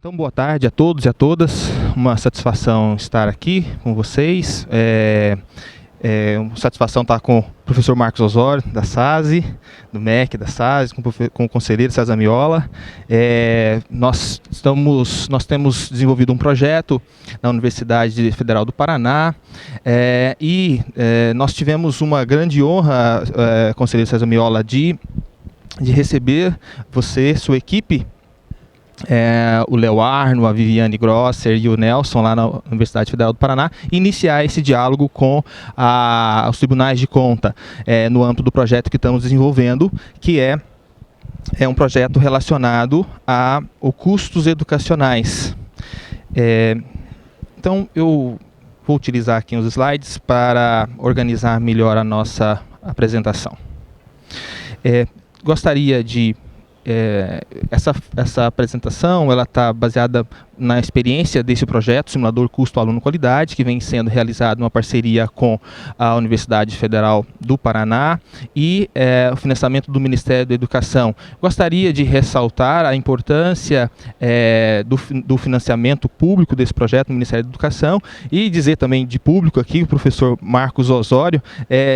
Então, boa tarde a todos e a todas. Uma satisfação estar aqui com vocês. Uma satisfação estar com o professor Marcos Osório, da SASE, do MEC, da SASE, com o conselheiro César Miola. Nós temos desenvolvido um projeto na Universidade Federal do Paraná e nós tivemos uma grande honra, conselheiro César Miola, de receber você, sua equipe, o Léo Arno, a Viviane Grosser e o Nelson lá na Universidade Federal do Paraná, iniciar esse diálogo com os tribunais de conta no âmbito do projeto que estamos desenvolvendo, que é um projeto relacionado a custos educacionais. Então eu vou utilizar aqui os slides para organizar melhor a nossa apresentação. Gostaria de essa apresentação ela está baseada na experiência desse projeto, Simulador Custo Aluno Qualidade, que vem sendo realizado numa parceria com a Universidade Federal do Paraná e o financiamento do Ministério da Educação. Gostaria de ressaltar a importância do financiamento público desse projeto no Ministério da Educação e dizer também de público aqui, o professor Marcos Osório,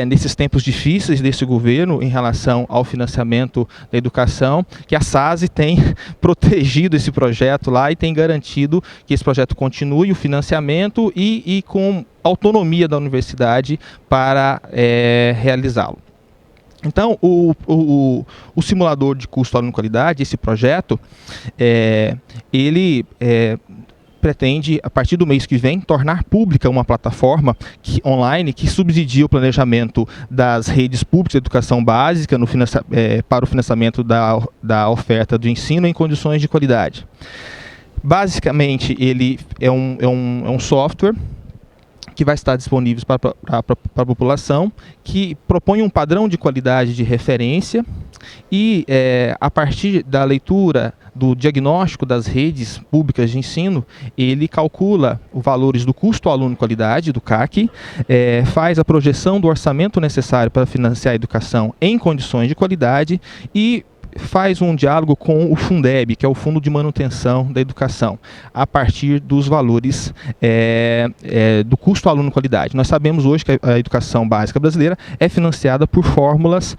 nesses tempos difíceis desse governo em relação ao financiamento da educação, que a SASE tem protegido esse projeto lá e tem garantido que esse projeto continue o financiamento e com autonomia da universidade para realizá-lo. Então, o simulador de custo aluno qualidade, esse projeto, ele pretende, a partir do mês que vem, tornar pública uma plataforma online que subsidia o planejamento das redes públicas de educação básica para o financiamento da oferta do ensino em condições de qualidade. Basicamente, ele é um software que vai estar disponível para a população, que propõe um padrão de qualidade de referência e, a partir da leitura do diagnóstico das redes públicas de ensino, ele calcula os valores do custo aluno qualidade, do CAC, faz a projeção do orçamento necessário para financiar a educação em condições de qualidade e faz um diálogo com o Fundeb, que é o Fundo de Manutenção da Educação, a partir dos valores do custo aluno qualidade. Nós sabemos hoje que a educação básica brasileira é financiada por fórmulas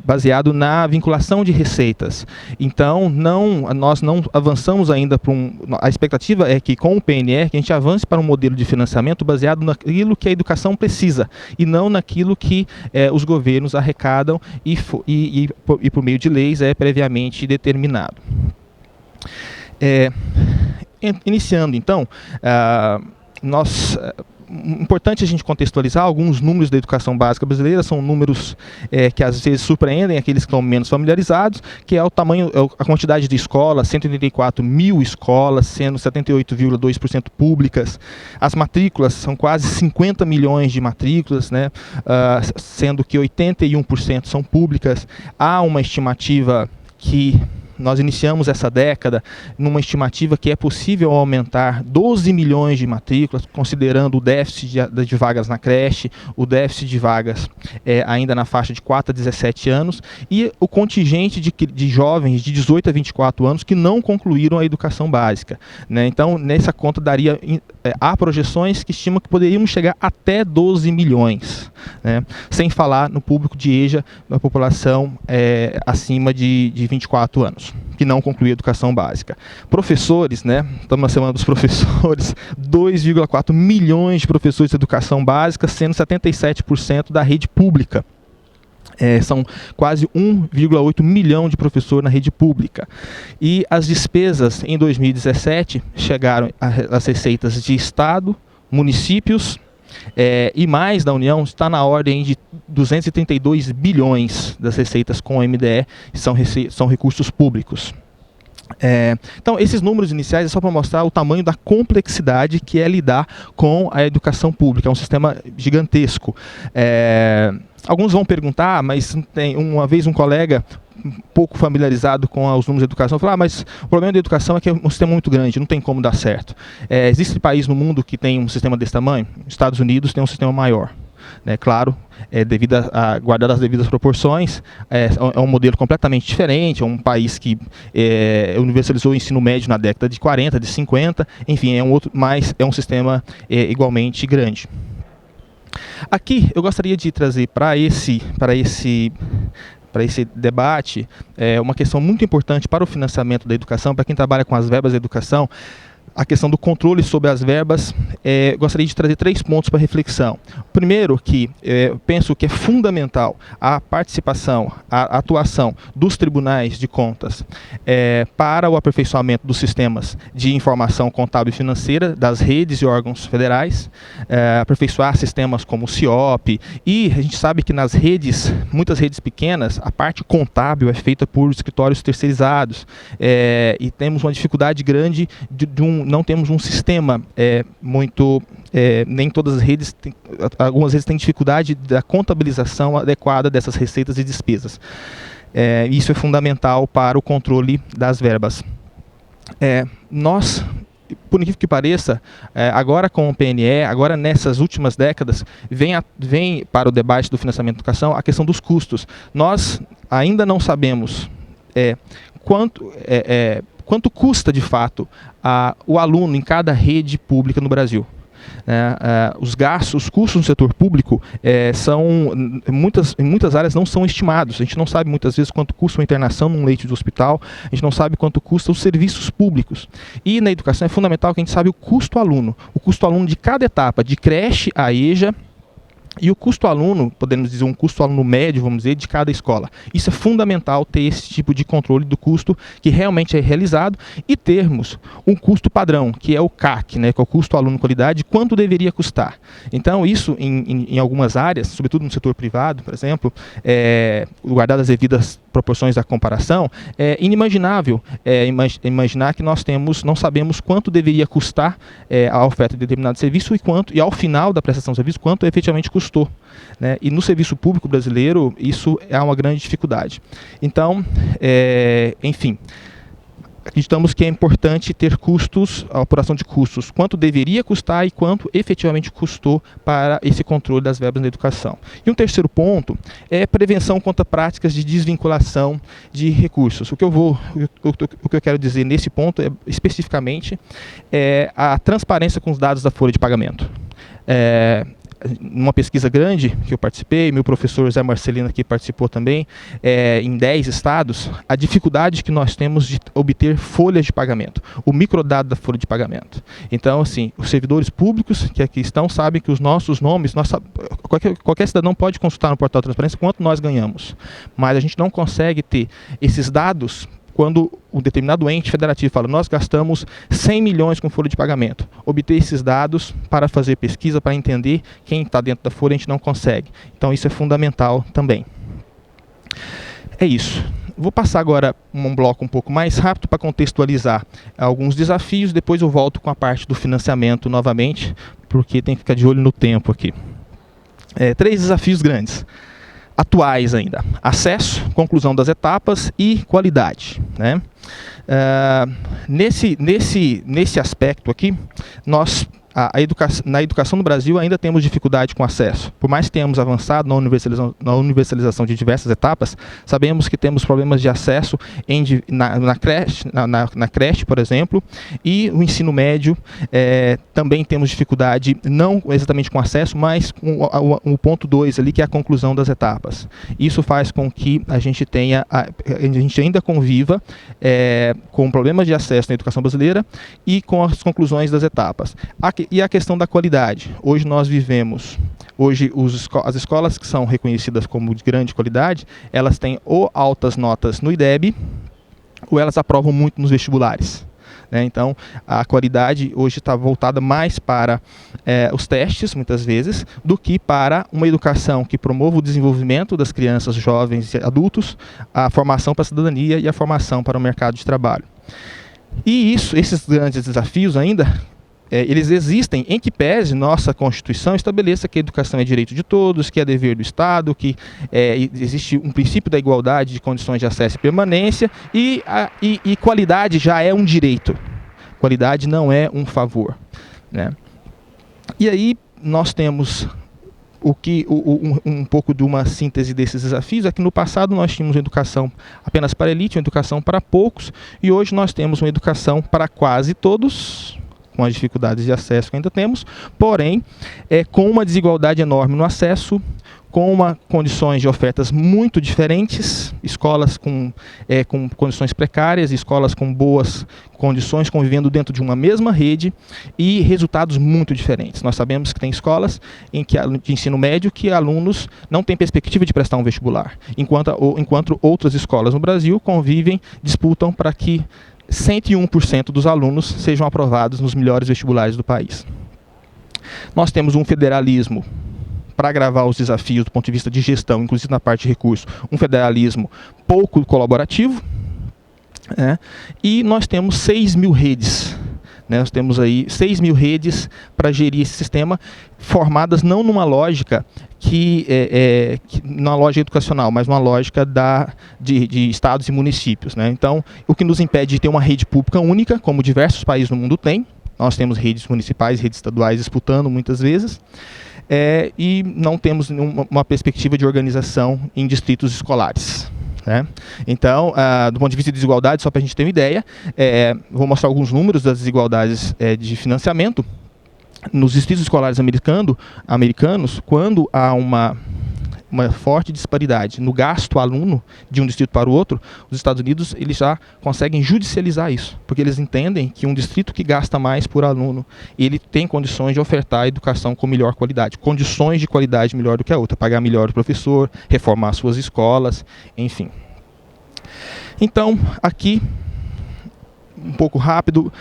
baseado na vinculação de receitas. Então, nós não avançamos ainda para a expectativa é que com o PNR que a gente avance para um modelo de financiamento baseado naquilo que a educação precisa e não naquilo que os governos arrecadam e por meio de leis previamente determinado. Iniciando então, importante a gente contextualizar alguns números da educação básica brasileira, são números que às vezes surpreendem aqueles que estão menos familiarizados, que é o tamanho, a quantidade de escolas, 184 mil escolas, sendo 78,2% públicas. As matrículas são quase 50 milhões de matrículas, né, sendo que 81% são públicas. Há uma estimativa que nós iniciamos essa década numa estimativa que é possível aumentar 12 milhões de matrículas, considerando o déficit de vagas na creche, o déficit de vagas ainda na faixa de 4 a 17 anos e o contingente de jovens de 18 a 24 anos que não concluíram a educação básica, né? Então, nessa conta há projeções que estimam que poderíamos chegar até 12 milhões, né? Sem falar no público de EJA, da população acima de 24 anos. Que não concluiu a educação básica. Professores, né? Estamos na semana dos professores, 2,4 milhões de professores de educação básica, sendo 77% da rede pública. São quase 1,8 milhão de professores na rede pública. E as despesas em 2017 chegaram às receitas de Estado, municípios, e mais da União, está na ordem de 232 bilhões das receitas com o MDE, são recursos públicos. Então, esses números iniciais é só para mostrar o tamanho da complexidade que é lidar com a educação pública, é um sistema gigantesco. Alguns vão perguntar, mas uma vez um colega um pouco familiarizado com os números de educação, falou, mas o problema da educação é que é um sistema muito grande, não tem como dar certo. Existe país no mundo que tem um sistema desse tamanho? Estados Unidos tem um sistema maior. né? Claro, guardadas as devidas proporções, é um modelo completamente diferente, é um país que universalizou o ensino médio na década de 40, de 50, enfim, mas é um sistema igualmente grande. Aqui eu gostaria de trazer para esse debate uma questão muito importante para o financiamento da educação, para quem trabalha com as verbas da educação, a questão do controle sobre as verbas. Gostaria de trazer 3 pontos para reflexão. Primeiro, que penso que é fundamental a participação, a atuação dos tribunais de contas para o aperfeiçoamento dos sistemas de informação contábil e financeira das redes e órgãos federais, aperfeiçoar sistemas como o CIOP, e a gente sabe que nas redes, muitas redes pequenas, a parte contábil é feita por escritórios terceirizados, e temos uma dificuldade grande não temos um sistema muito... nem todas as redes, algumas redes têm dificuldade da contabilização adequada dessas receitas e despesas. Isso é fundamental para o controle das verbas. Nós, por incrível que pareça, agora com o PNE, agora nessas últimas décadas, vem para o debate do financiamento da educação a questão dos custos. Nós ainda não sabemos quanto custa de fato o aluno em cada rede pública no Brasil. Os custos no setor público em muitas áreas não são estimados. A gente não sabe muitas vezes quanto custa uma internação num leito de hospital, a gente não sabe quanto custa os serviços públicos. E na educação é fundamental que a gente saiba o custo aluno de cada etapa, de creche a EJA, e o custo aluno, podemos dizer um custo aluno médio, vamos dizer, de cada escola. Isso é fundamental, ter esse tipo de controle do custo que realmente é realizado, e termos um custo padrão, que é o CAC, né, que é o custo aluno qualidade, quanto deveria custar. Então isso em algumas áreas, sobretudo no setor privado, por exemplo, guardadas as devidas proporções da comparação, é inimaginável imaginar que não sabemos quanto deveria custar a oferta de determinado serviço e ao final da prestação do serviço, quanto efetivamente custou, né? E no serviço público brasileiro isso é uma grande dificuldade. Então, enfim, acreditamos que é importante ter custos, a apuração de custos, quanto deveria custar e quanto efetivamente custou para esse controle das verbas na educação. E um terceiro ponto é prevenção contra práticas de desvinculação de recursos. O que eu quero dizer nesse ponto especificamente a transparência com os dados da folha de pagamento. Numa pesquisa grande que eu participei, meu professor Zé Marcelino aqui participou também, em 10 estados, a dificuldade que nós temos de obter folhas de pagamento, o microdado da folha de pagamento. Então, assim, os servidores públicos que aqui estão sabem que os nossos nomes, qualquer cidadão pode consultar no portal de transparência quanto nós ganhamos, mas a gente não consegue ter esses dados quando um determinado ente federativo fala, nós gastamos 100 milhões com folha de pagamento. Obter esses dados para fazer pesquisa, para entender quem está dentro da folha, a gente não consegue. Então isso é fundamental também. É isso. Vou passar agora um bloco um pouco mais rápido para contextualizar alguns desafios, depois eu volto com a parte do financiamento novamente, porque tem que ficar de olho no tempo aqui. 3 desafios grandes. Atuais ainda: acesso, conclusão das etapas e qualidade, né? Nesse aspecto aqui, nós na educação no Brasil ainda temos dificuldade com acesso. Por mais que tenhamos avançado na universalização de diversas etapas, sabemos que temos problemas de acesso na creche, por exemplo, e o ensino médio também temos dificuldade, não exatamente com acesso, mas com o ponto 2 ali, que é a conclusão das etapas. Isso faz com que a gente ainda conviva com problemas de acesso na educação brasileira e com as conclusões das etapas. E a questão da qualidade. Hoje nós vivemos, as escolas que são reconhecidas como de grande qualidade, elas têm ou altas notas no IDEB, ou elas aprovam muito nos vestibulares. Então, a qualidade hoje está voltada mais para os testes, muitas vezes, do que para uma educação que promova o desenvolvimento das crianças, jovens e adultos, a formação para a cidadania e a formação para o mercado de trabalho. E esses grandes desafios ainda, eles existem em que pese nossa Constituição estabeleça que a educação é direito de todos, que é dever do Estado, que existe um princípio da igualdade de condições de acesso e permanência, e qualidade já é um direito. Qualidade não é um favor, né? E aí nós temos Um pouco de uma síntese desses desafios é que no passado nós tínhamos uma educação apenas para a elite, uma educação para poucos, e hoje nós temos uma educação para quase todos, com as dificuldades de acesso que ainda temos, porém, com uma desigualdade enorme no acesso, com condições de ofertas muito diferentes, escolas com condições precárias, escolas com boas condições, convivendo dentro de uma mesma rede, e resultados muito diferentes. Nós sabemos que tem escolas de ensino médio que alunos não têm perspectiva de prestar um vestibular, enquanto outras escolas no Brasil disputam para que 101% dos alunos sejam aprovados nos melhores vestibulares do país. Nós temos um federalismo para agravar os desafios do ponto de vista de gestão, inclusive na parte de recursos, um federalismo pouco colaborativo, e nós temos 6 mil redes. Nós temos aí 6 mil redes para gerir esse sistema, formadas não numa lógica numa lógica educacional, mas numa lógica de estados e municípios. Então, o que nos impede de ter uma rede pública única, como diversos países no mundo têm. Nós temos redes municipais, redes estaduais disputando muitas vezes, e não temos uma perspectiva de organização em distritos escolares. Então, do ponto de vista de desigualdade, só para a gente ter uma ideia, vou mostrar alguns números das desigualdades de financiamento. Nos distritos escolares americanos, quando há uma forte disparidade no gasto aluno de um distrito para o outro, os Estados Unidos eles já conseguem judicializar isso, porque eles entendem que um distrito que gasta mais por aluno, ele tem condições de ofertar a educação com melhor qualidade, condições de qualidade melhor do que a outra, pagar melhor o professor, reformar suas escolas, enfim. Então, aqui, um pouco rápido,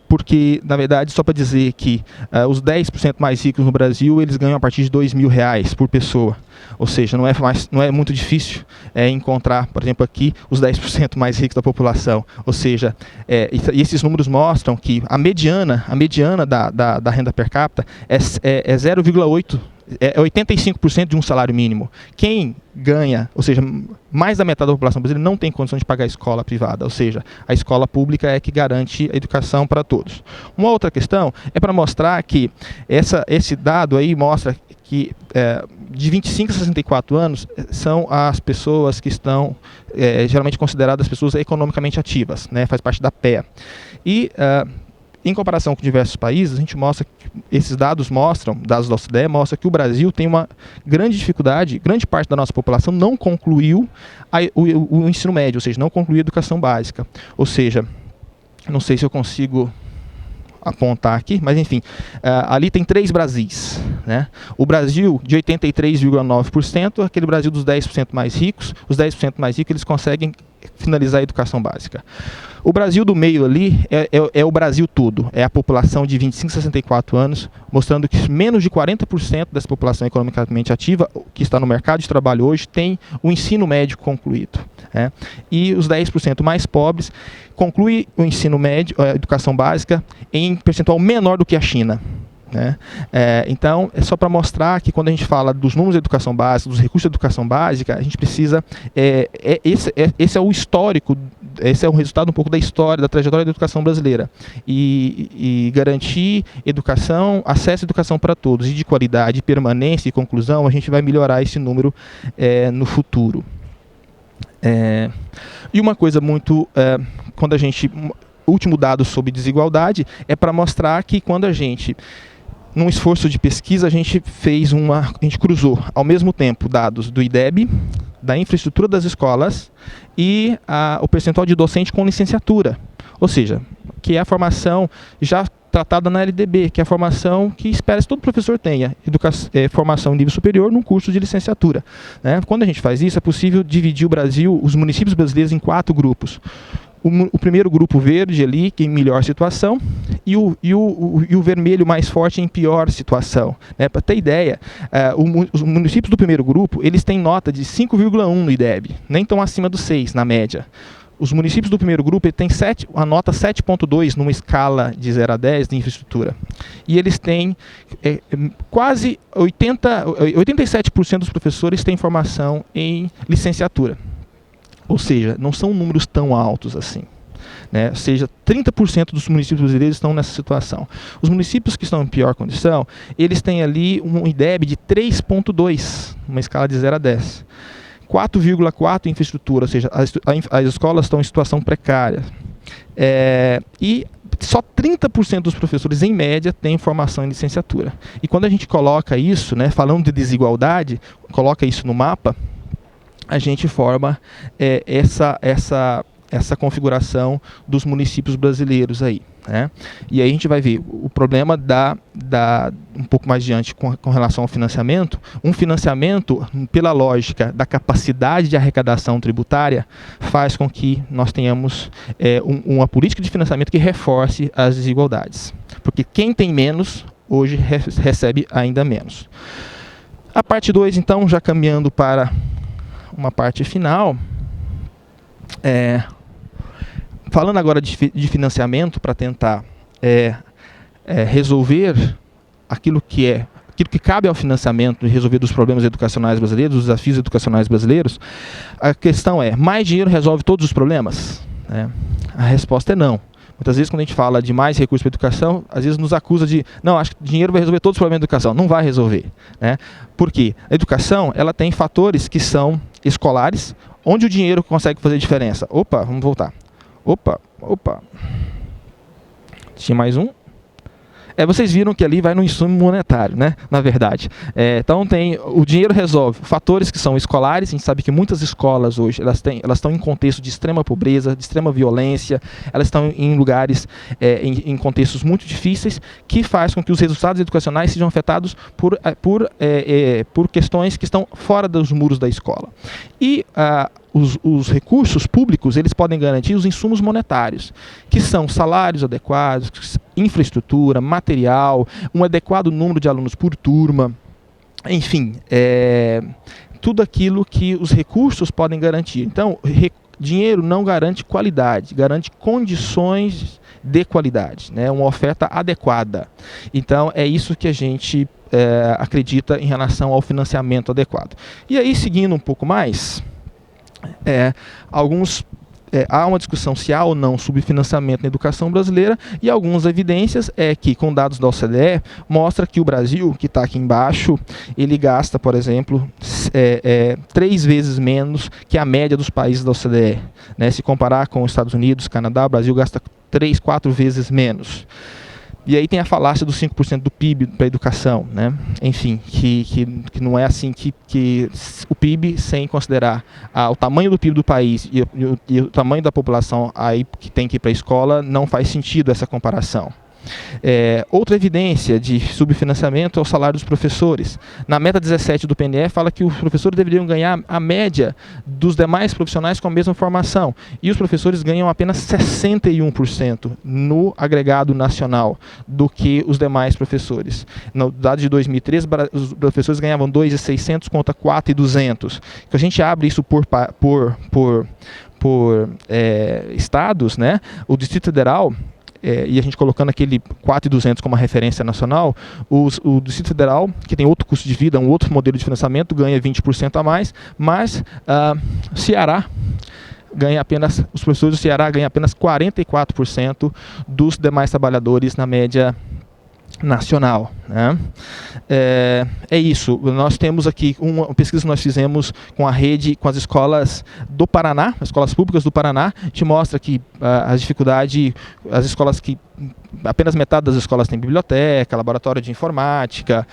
porque, na verdade, só para dizer que os 10% mais ricos no Brasil, eles ganham a partir de R$2.000 por pessoa. Ou seja, não é muito difícil encontrar, por exemplo, aqui, os 10% mais ricos da população. Ou seja, e esses números mostram que a mediana da renda per capita é 0,8%. É 85% de um salário mínimo. Quem ganha, ou seja, mais da metade da população brasileira não tem condição de pagar a escola privada, ou seja, a escola pública é que garante a educação para todos. Uma outra questão é para mostrar que esse dado aí mostra que de 25 a 64 anos são as pessoas que estão geralmente consideradas pessoas economicamente ativas, faz parte da PEA. E em comparação com diversos países, a gente mostra que esses dados da OCDE mostram que o Brasil tem uma grande dificuldade, grande parte da nossa população não concluiu o ensino médio, ou seja, não concluiu a educação básica. Ou seja, não sei se eu consigo apontar aqui, mas enfim, ali tem 3 Brasis. O Brasil de 83,9%, aquele Brasil dos 10% mais ricos, os 10% mais ricos eles conseguem finalizar a educação básica. O Brasil do meio ali é o Brasil todo, é a população de 25 a 64 anos, mostrando que menos de 40% dessa população economicamente ativa, que está no mercado de trabalho hoje, tem o ensino médio concluído. E os 10% mais pobres concluem o ensino médio, a educação básica, em percentual menor do que a China. Então, é só para mostrar que quando a gente fala dos números de educação básica, dos recursos de educação básica, a gente precisa, esse é o histórico, esse é o resultado um pouco da história, da trajetória da educação brasileira, e garantir educação, acesso à educação para todos, e de qualidade, permanência e conclusão, a gente vai melhorar esse número no futuro. E uma coisa muito, quando a gente, último dado sobre desigualdade, é para mostrar que quando a gente, num esforço de pesquisa, a gente cruzou ao mesmo tempo dados do IDEB, da infraestrutura das escolas e o percentual de docente com licenciatura, ou seja, que é a formação já tratada na LDB, que é a formação que espera que todo professor tenha, formação em nível superior num curso de licenciatura. Quando a gente faz isso, é possível dividir o Brasil, os municípios brasileiros, em 4 grupos. O primeiro grupo verde ali, que em melhor situação, e o vermelho mais forte em pior situação. Para ter ideia, os municípios do primeiro grupo, eles têm nota de 5,1 no IDEB, nem estão acima do 6 na média. Os municípios do primeiro grupo têm a nota 7,2 numa escala de 0 a 10 de infraestrutura. E eles têm quase 87% dos professores têm formação em licenciatura. Ou seja, não são números tão altos assim. né? Ou seja, 30% dos municípios brasileiros estão nessa situação. Os municípios que estão em pior condição, eles têm ali um IDEB de 3,2, uma escala de 0 a 10. 4,4 em infraestrutura, ou seja, as escolas estão em situação precária. E só 30% dos professores, em média, têm formação em licenciatura. E quando a gente coloca isso, né, falando de desigualdade, coloca isso no mapa, a gente forma essa configuração dos municípios brasileiros aí, né? E aí a gente vai ver o problema um pouco mais adiante com relação ao financiamento. Um financiamento, pela lógica da capacidade de arrecadação tributária, faz com que nós tenhamos uma política de financiamento que reforce as desigualdades. Porque quem tem menos, hoje recebe ainda menos. A parte 2, então, já caminhando para uma parte final, falando agora de financiamento para tentar resolver aquilo que cabe ao financiamento e resolver dos problemas educacionais brasileiros, dos desafios educacionais brasileiros, a questão é: mais dinheiro resolve todos os problemas? A resposta é não. Muitas vezes, quando a gente fala de mais recursos para a educação, às vezes nos acusa de, não, acho que dinheiro vai resolver todos os problemas da educação. Não vai resolver, né? Por quê? A educação, ela tem fatores que são escolares, onde o dinheiro consegue fazer diferença. Opa, vamos voltar. Opa. Tinha mais um. Vocês viram que ali vai no insumo monetário, né? Na verdade. Então o dinheiro resolve fatores que são escolares. A gente sabe que muitas escolas hoje elas estão em contexto de extrema pobreza, de extrema violência. Elas estão em lugares, em contextos muito difíceis, que faz com que os resultados educacionais sejam afetados por questões que estão fora dos muros da escola. E os recursos públicos, eles podem garantir os insumos monetários, que são salários adequados, infraestrutura, material, um adequado número de alunos por turma, enfim, tudo aquilo que os recursos podem garantir. Então, dinheiro não garante qualidade, garante condições de qualidade, né? Uma oferta adequada. Então, é isso que a gente acredita em relação ao financiamento adequado. E aí, seguindo um pouco mais, há uma discussão se há ou não subfinanciamento na educação brasileira, e algumas evidências que, com dados da OCDE, mostra que o Brasil, que está aqui embaixo, ele gasta, por exemplo, 3 vezes menos que a média dos países da OCDE, né? Se comparar com os Estados Unidos, Canadá, o Brasil gasta 3, 4 vezes menos. E aí tem a falácia dos 5% do PIB para a educação, né? Enfim, que não é assim que o PIB, sem considerar o tamanho do PIB do país e o tamanho da população aí que tem que ir para a escola, não faz sentido essa comparação. Outra evidência de subfinanciamento é o salário dos professores. Na meta 17 do PNE fala que os professores deveriam ganhar a média dos demais profissionais com a mesma formação, e os professores ganham apenas 61% no agregado nacional do que os demais professores. No dado de 2013, os professores ganhavam 2.600 contra 4.200. Se a gente abre isso por estados, né? O Distrito Federal, e a gente colocando aquele 4.200 como uma referência nacional, o Distrito Federal, que tem outro custo de vida, um outro modelo de financiamento, ganha 20% a mais, mas Ceará ganha apenas, os professores do Ceará ganham apenas 44% dos demais trabalhadores na média nacional, né? É isso. Nós temos aqui uma pesquisa que nós fizemos com a rede, com as escolas do Paraná, as escolas públicas do Paraná. A gente mostra que as dificuldades, as escolas que apenas metade das escolas tem biblioteca, laboratório de informática,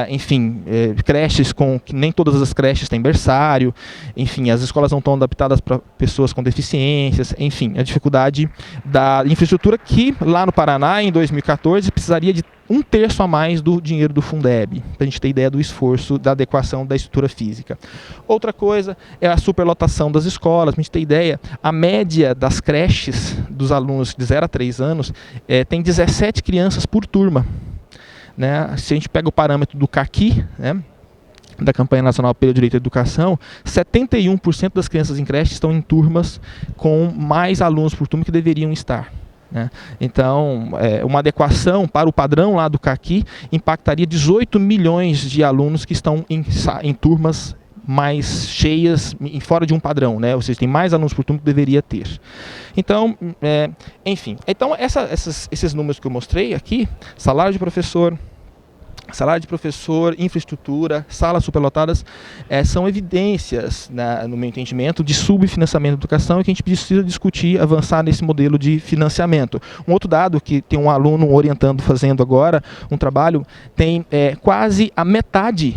enfim, creches que nem todas as creches têm berçário, enfim, as escolas não estão adaptadas para pessoas com deficiências, enfim, a dificuldade da infraestrutura que lá no Paraná, em 2014, precisaria de 1/3 a mais do dinheiro do Fundeb, para a gente ter ideia do esforço da adequação da estrutura física. Outra coisa é a superlotação das escolas. Para a gente ter ideia, a média das creches dos alunos de 0 a 3 anos tem 17 crianças por turma, né? Se a gente pega o parâmetro do CAQI, né, da Campanha Nacional pelo Direito à Educação, 71% das crianças em creche estão em turmas com mais alunos por turma que deveriam estar, né? Então, uma adequação para o padrão lá do CAQI impactaria 18 milhões de alunos que estão em turmas mais cheias, fora de um padrão, né? Ou seja, tem mais alunos por turma que deveria ter. Então, enfim, então esses números que eu mostrei aqui, salário de professor, infraestrutura, salas superlotadas, são evidências, no meu entendimento, de subfinanciamento da educação e que a gente precisa discutir, avançar nesse modelo de financiamento. Um outro dado que tem um aluno orientando, fazendo agora um trabalho, tem quase a metade,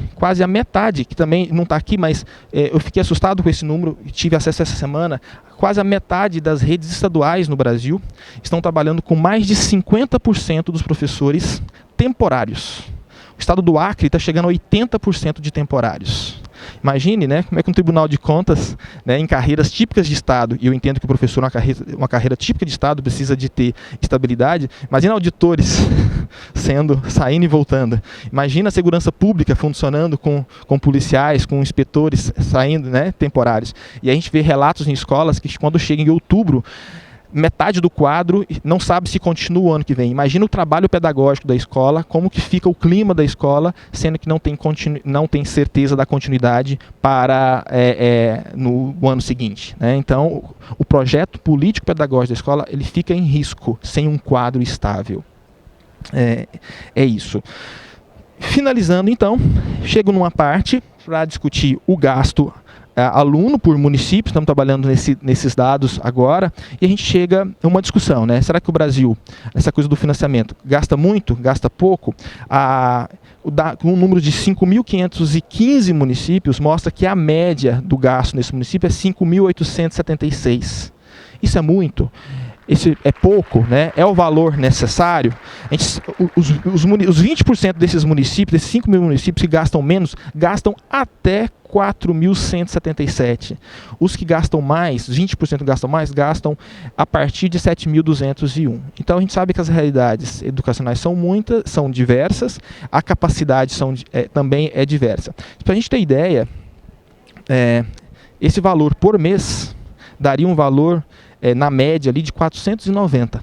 que também não está aqui, mas eu fiquei assustado com esse número, tive acesso essa semana, quase a metade das redes estaduais no Brasil estão trabalhando com mais de 50% dos professores temporários. O estado do Acre está chegando a 80% de temporários. Imagine, né, como é que um tribunal de contas, né, em carreiras típicas de Estado, e eu entendo que o professor, uma carreira típica de Estado, precisa de ter estabilidade. Imagina auditores saindo e voltando. Imagina a segurança pública funcionando com policiais, com inspetores saindo, né, temporários. E a gente vê relatos em escolas que quando chega em outubro, metade do quadro não sabe se continua o ano que vem. Imagina o trabalho pedagógico da escola, como que fica o clima da escola, sendo que não tem certeza da continuidade para no ano seguinte, né? Então, o projeto político-pedagógico da escola ele fica em risco sem um quadro estável. É isso. Finalizando, então, chego numa parte para discutir o gasto aluno por município, estamos trabalhando nesses dados agora, e a gente chega a uma discussão, né? Será que o Brasil, essa coisa do financiamento, gasta muito, gasta pouco? Um número de 5.515 municípios mostra que a média do gasto nesse município é 5.876. Isso é muito? Esse é pouco, né? É o valor necessário? Os 20% desses municípios, desses 5 mil municípios que gastam menos, gastam até 4.177. Os que gastam mais, 20% que gastam mais, gastam a partir de 7.201. Então a gente sabe que as realidades educacionais são diversas, a capacidade também é diversa. Para a gente ter ideia, esse valor por mês daria um valor na média ali de 490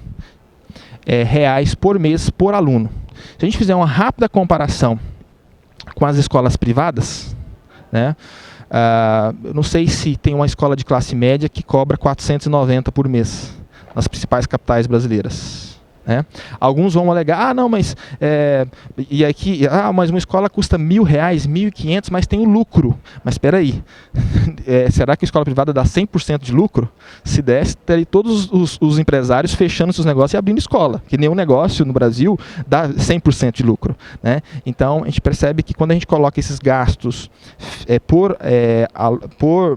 reais por mês por aluno. Se a gente fizer uma rápida comparação com as escolas privadas, né, eu não sei se tem uma escola de classe média que cobra 490 por mês nas principais capitais brasileiras. Né? Alguns vão alegar, não, mas mas uma escola custa R$1.000, R$1.500, mas tem o lucro. Mas espera aí, será que a escola privada dá 100% de lucro? Se desse, teria todos os empresários fechando seus negócios e abrindo escola, que nenhum negócio no Brasil dá 100% de lucro. Né? Então, a gente percebe que quando a gente coloca esses gastos por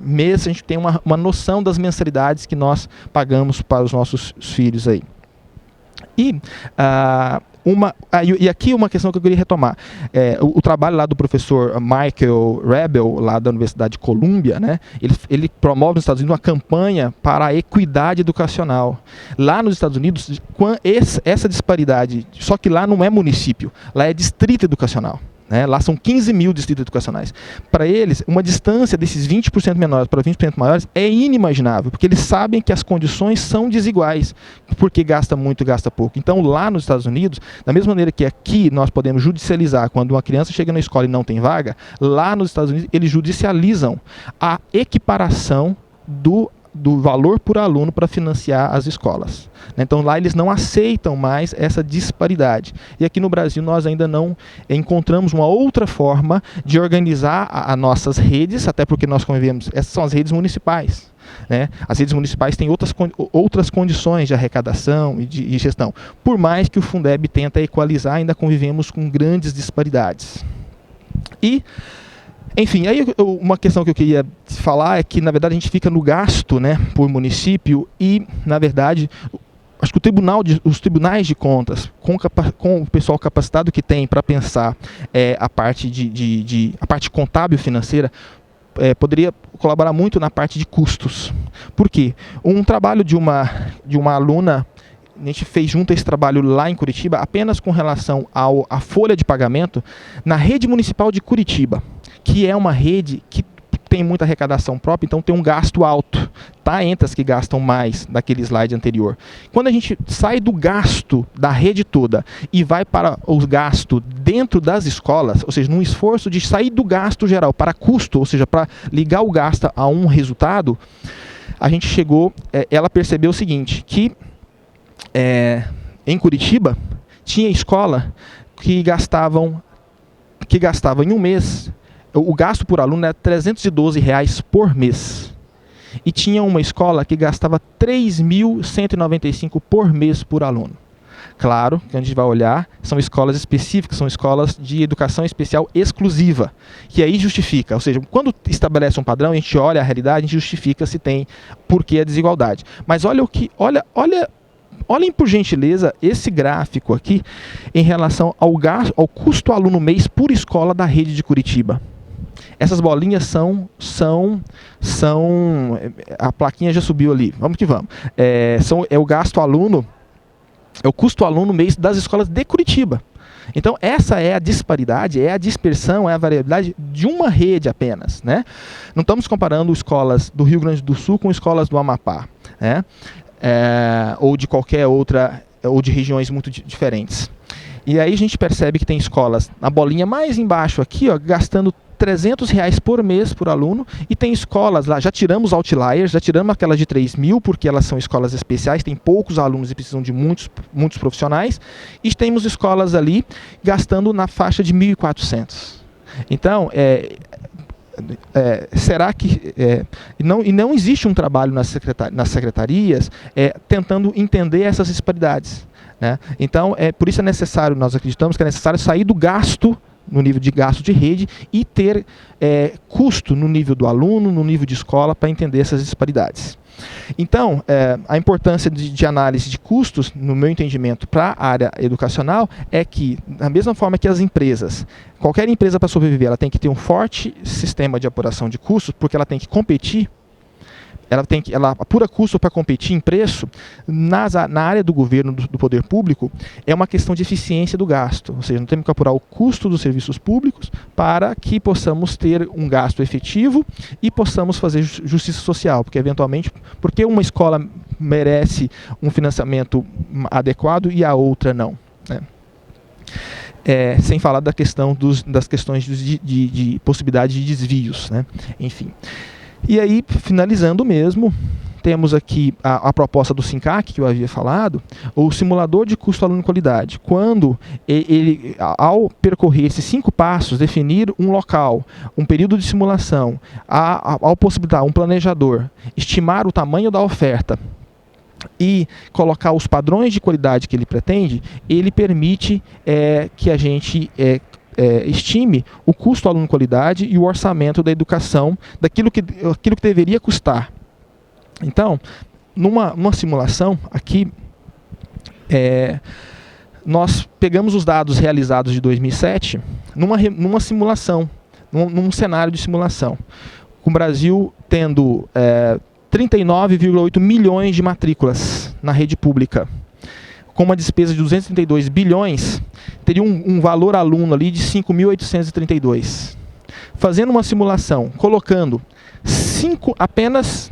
mês, a gente tem uma noção das mensalidades que nós pagamos para os nossos filhos aí. E aqui uma questão que eu queria retomar. O trabalho lá do professor Michael Rebel, lá da Universidade de Colômbia, né, ele promove nos Estados Unidos uma campanha para a equidade educacional. Lá nos Estados Unidos, essa disparidade, só que lá não é município, lá é distrito educacional. Né? Lá são 15 mil distritos educacionais. Para eles, uma distância desses 20% menores para 20% maiores é inimaginável, porque eles sabem que as condições são desiguais, porque gasta muito e gasta pouco. Então, lá nos Estados Unidos, da mesma maneira que aqui nós podemos judicializar quando uma criança chega na escola e não tem vaga, lá nos Estados Unidos eles judicializam a equiparação do valor por aluno para financiar as escolas. Então lá eles não aceitam mais essa disparidade. E aqui no Brasil nós ainda não encontramos uma outra forma de organizar as nossas redes, até porque nós convivemos, essas são as redes municipais. Né? As redes municipais têm outras condições de arrecadação e de gestão. Por mais que o Fundeb tenta equalizar, ainda convivemos com grandes disparidades. Enfim, aí uma questão que eu queria falar é que, na verdade, a gente fica no gasto, né, por município e, na verdade, acho que os tribunais de contas, com o pessoal capacitado que tem para pensar a parte a parte contábil financeira, poderia colaborar muito na parte de custos. Por quê? Um trabalho de uma aluna, a gente fez junto esse trabalho lá em Curitiba, apenas com relação à folha de pagamento, na rede municipal de Curitiba, que é uma rede que tem muita arrecadação própria, então tem um gasto alto. Está entre as que gastam mais daquele slide anterior. Quando a gente sai do gasto da rede toda e vai para o gasto dentro das escolas, ou seja, num esforço de sair do gasto geral para custo, ou seja, para ligar o gasto a um resultado, a gente chegou, ela percebeu o seguinte, que em Curitiba tinha escola que gastava em um mês, o gasto por aluno era R$312 por mês. E tinha uma escola que gastava R$3.195 por mês por aluno. Claro que a gente vai olhar, são escolas específicas, são escolas de educação especial exclusiva, que aí justifica, ou seja, quando estabelece um padrão, a gente olha a realidade, a gente justifica se tem porquê a desigualdade. Mas olhem por gentileza esse gráfico aqui em relação ao custo aluno mês por escola da rede de Curitiba. Essas bolinhas são a plaquinha já subiu ali, vamos que vamos. É o gasto aluno, é o custo aluno mês das escolas de Curitiba. Então essa é a disparidade, é a dispersão, é a variabilidade de uma rede apenas, né? Não estamos comparando escolas do Rio Grande do Sul com escolas do Amapá, né? Ou de qualquer outra, ou de regiões muito diferentes. E aí a gente percebe que tem escolas, na bolinha mais embaixo aqui, ó, gastando R$300 por mês por aluno, e tem escolas lá, já tiramos outliers, já tiramos aquelas de 3.000, porque elas são escolas especiais, tem poucos alunos e precisam de muitos profissionais, e temos escolas ali gastando na faixa de 1.400. Então, será que não existe um trabalho nas secretarias tentando entender essas disparidades, né? Então, por isso é necessário, nós acreditamos que é necessário sair do gasto, no nível de gasto de rede, e ter custo no nível do aluno, no nível de escola, para entender essas disparidades. Então, a importância de análise de custos, no meu entendimento, para a área educacional, é que, da mesma forma que as empresas, qualquer empresa para sobreviver, ela tem que ter um forte sistema de apuração de custos, porque ela tem que competir, ela apura custo para competir em preço. Na área do governo, do poder público, é uma questão de eficiência do gasto, ou seja, não temos que apurar o custo dos serviços públicos para que possamos ter um gasto efetivo e possamos fazer justiça social, porque eventualmente, porque uma escola merece um financiamento adequado e a outra não, né? Sem falar das questões de possibilidade de desvios, né? Enfim. E aí, finalizando mesmo, temos aqui a proposta do SINCAC, que eu havia falado, o simulador de custo aluno qualidade. Quando ele, ao percorrer esses 5 passos, definir um local, um período de simulação, ao possibilitar um planejador, estimar o tamanho da oferta e colocar os padrões de qualidade que ele pretende, ele permite que a gente estime o custo aluno qualidade e o orçamento da educação, aquilo que deveria custar. Então, numa simulação aqui, nós pegamos os dados realizados de 2007 numa simulação, num cenário de simulação, com o Brasil tendo 39,8 milhões de matrículas na rede pública, com uma despesa de 232 bilhões, teria um valor aluno ali de 5.832. Fazendo uma simulação, colocando apenas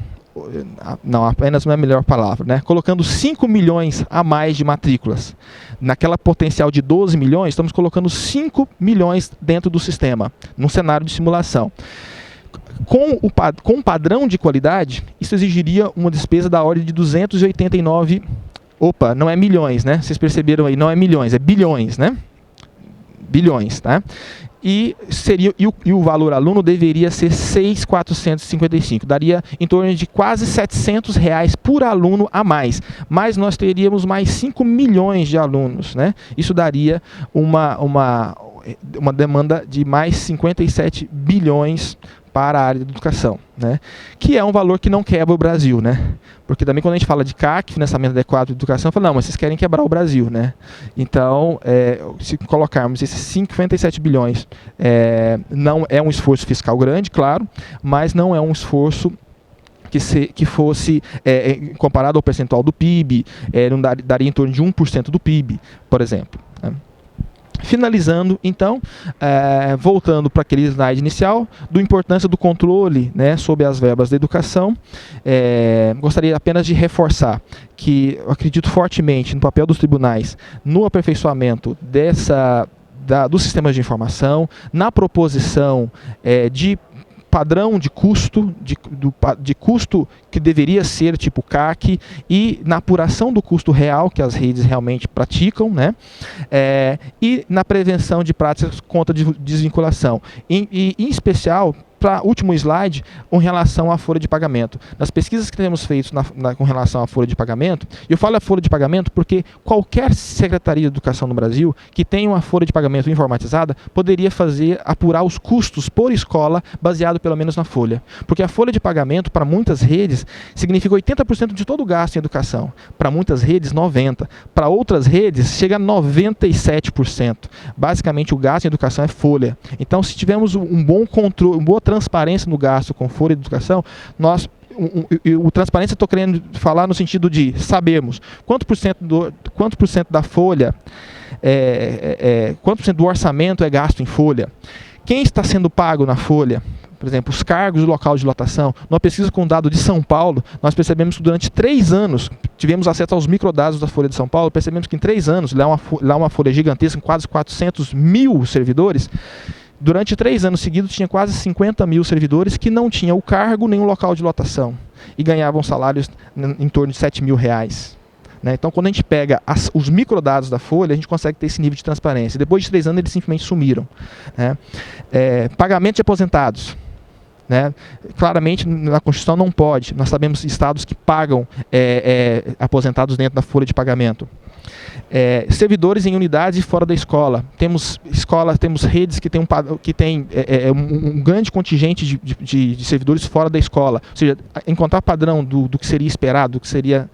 não é a melhor palavra, né? Colocando 5 milhões a mais de matrículas. Naquela potencial de 12 milhões, estamos colocando 5 milhões dentro do sistema, num cenário de simulação. Com um padrão de qualidade, isso exigiria uma despesa da ordem de 289. Opa, não é milhões, né? Vocês perceberam aí, não é milhões, é bilhões, né? Bilhões, tá? E o valor aluno deveria ser 6.455, daria em torno de quase R$700 por aluno a mais, mas nós teríamos mais 5 milhões de alunos, né? Isso daria uma demanda de mais 57 bilhões para a área de educação, né? Que é um valor que não quebra o Brasil, né? Porque também quando a gente fala de CAC, financiamento adequado de educação, fala, não, mas vocês querem quebrar o Brasil, né? Então, se colocarmos esses 57 bilhões, não é um esforço fiscal grande, claro, mas não é um esforço que fosse comparado ao percentual do PIB, não daria em torno de 1% do PIB, por exemplo, né? Finalizando, então, voltando para aquele slide inicial, da importância do controle, né, sobre as verbas da educação, gostaria apenas de reforçar que eu acredito fortemente no papel dos tribunais no aperfeiçoamento dos sistemas de informação, na proposição de padrão de custo, de custo que deveria ser tipo CAC, e na apuração do custo real que as redes realmente praticam, né? E na prevenção de práticas contra desvinculação. Em especial, para último slide, com relação à folha de pagamento. Nas pesquisas que temos feito com relação à folha de pagamento, eu falo a folha de pagamento porque qualquer Secretaria de Educação no Brasil que tenha uma folha de pagamento informatizada poderia apurar os custos por escola baseado pelo menos na folha. Porque a folha de pagamento, para muitas redes, significa 80% de todo o gasto em educação. Para muitas redes, 90%. Para outras redes, chega a 97%. Basicamente, o gasto em educação é folha. Então, se tivermos um bom controle, uma boa transparência no gasto com folha de educação, o transparência estou querendo falar no sentido de sabermos quanto por cento da folha, quanto por cento do orçamento é gasto em folha, quem está sendo pago na folha. Por exemplo, os cargos do local de lotação. Numa pesquisa com dado de São Paulo, nós percebemos que durante 3 anos, tivemos acesso aos microdados da Folha de São Paulo, percebemos que em 3 anos, lá uma folha gigantesca, com quase 400 mil servidores, durante 3 anos seguidos tinha quase 50 mil servidores que não tinham o cargo nem o local de lotação e ganhavam salários em torno de R$7.000. Né? Então, quando a gente pega os microdados da Folha, a gente consegue ter esse nível de transparência. Depois de 3 anos, eles simplesmente sumiram. Né? Pagamento de aposentados. Né? Claramente, na Constituição não pode. Nós sabemos estados que pagam aposentados dentro da folha de pagamento. Servidores em unidades fora da escola. Temos redes que têm um grande contingente de servidores fora da escola. Ou seja, encontrar padrão do que seria esperado, do que seria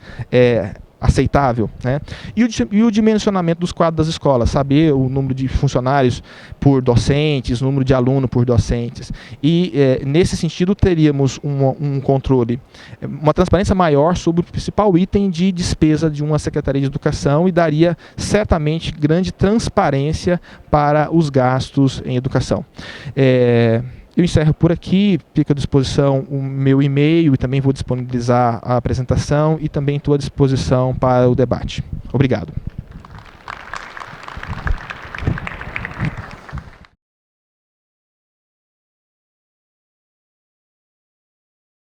aceitável, né? E o dimensionamento dos quadros das escolas, saber o número de funcionários por docentes, o número de alunos por docentes. E nesse sentido teríamos um controle, uma transparência maior sobre o principal item de despesa de uma Secretaria de Educação e daria certamente grande transparência para os gastos em educação. Eu encerro por aqui, fica à disposição o meu e-mail e também vou disponibilizar a apresentação e também estou à disposição para o debate. Obrigado.